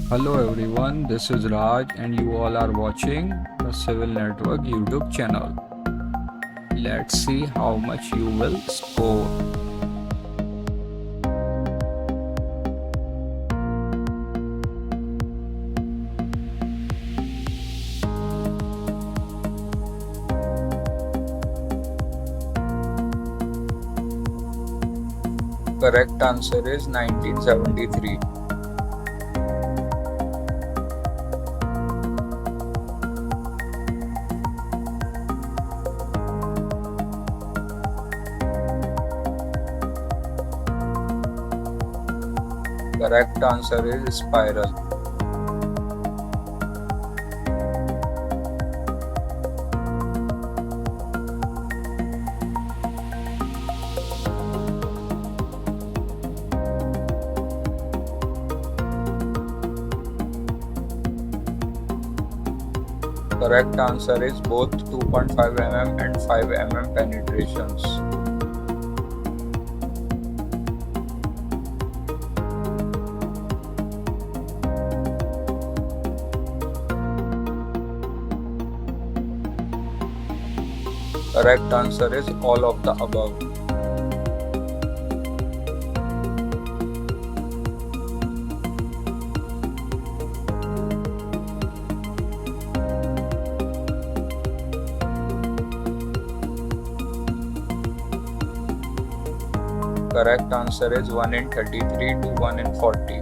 Hello everyone, this is Raj and you all are watching the Civil Network YouTube channel. Let's see how much you will score. Correct answer is 1973. Correct answer is spiral. Correct answer is both 2.5 mm and 5 mm penetrations. Correct answer is all of the above. Correct answer is 1 in 33 to 1 in 40.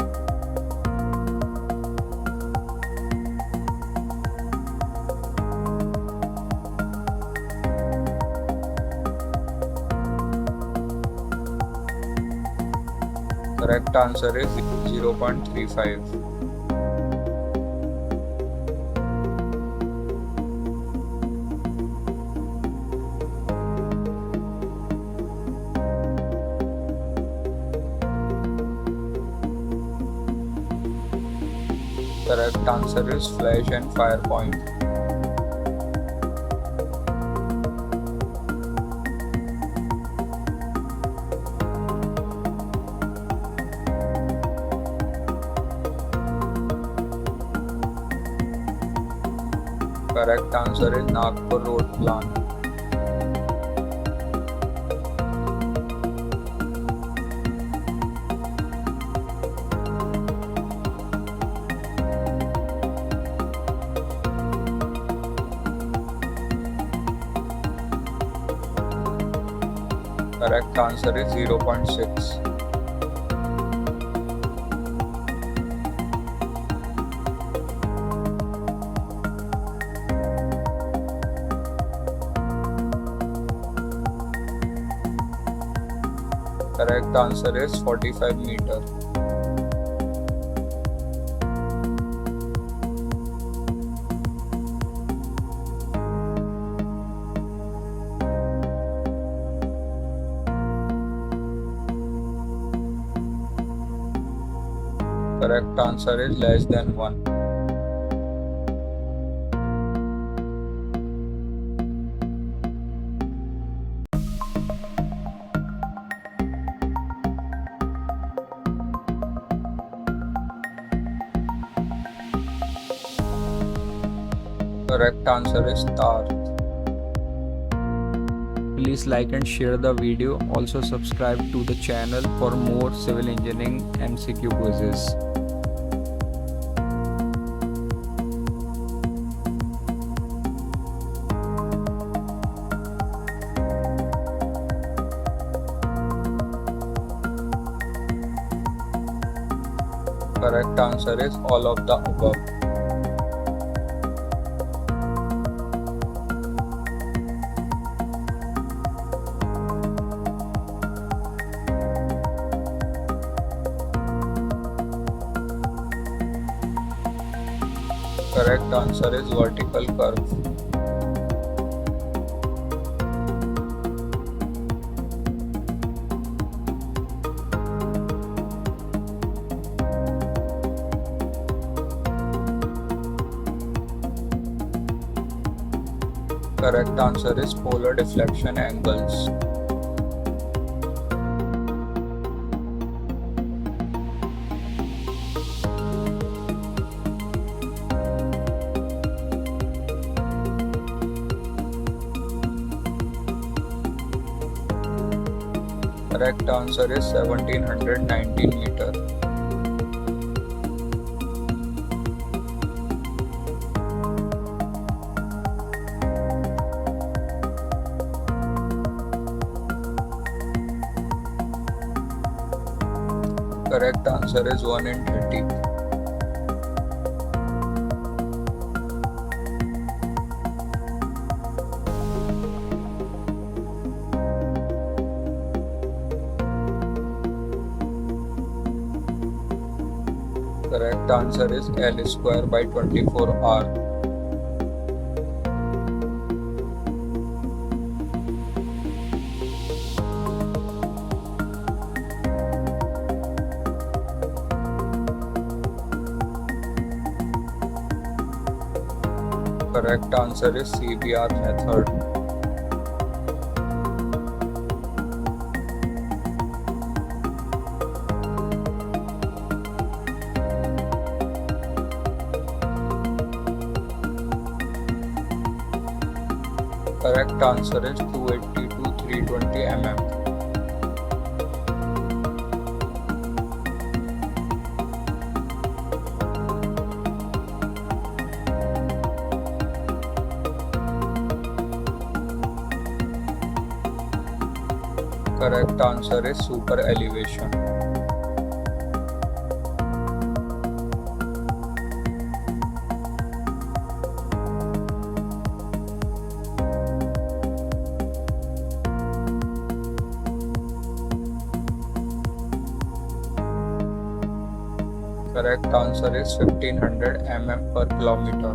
Correct answer is 0.35. Correct answer is flash and fire point. Correct answer is Nagpur road plan. Correct answer is 0.6. Correct answer is 45 meter. Correct answer is less than 1. Correct answer is star. Please like and share the video. Also subscribe to the channel for more civil engineering MCQ quizzes. Correct answer is all of the above. Correct answer is vertical curve. Correct answer is polar deflection angles. Correct answer is 1719 meter. Correct answer is 1 in 30. Correct answer is L square by 24R. Correct answer is CBR method. Correct answer is 280 to 320 mm. Correct answer is super elevation. Correct answer is 1500 mm per kilometer.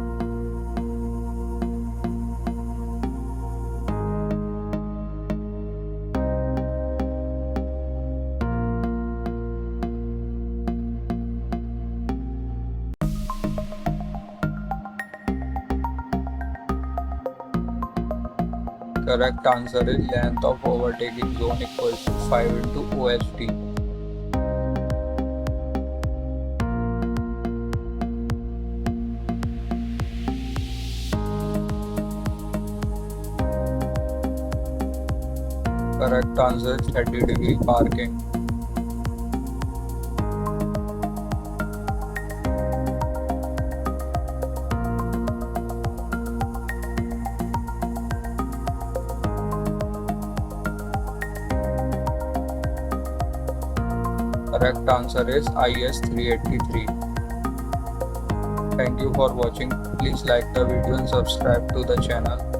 Correct answer is length of overtaking zone equals to 5 into OSD. Correct answer is 30-degree parking. Correct answer is IS 383. Thank you for watching. Please like the video and subscribe to the channel.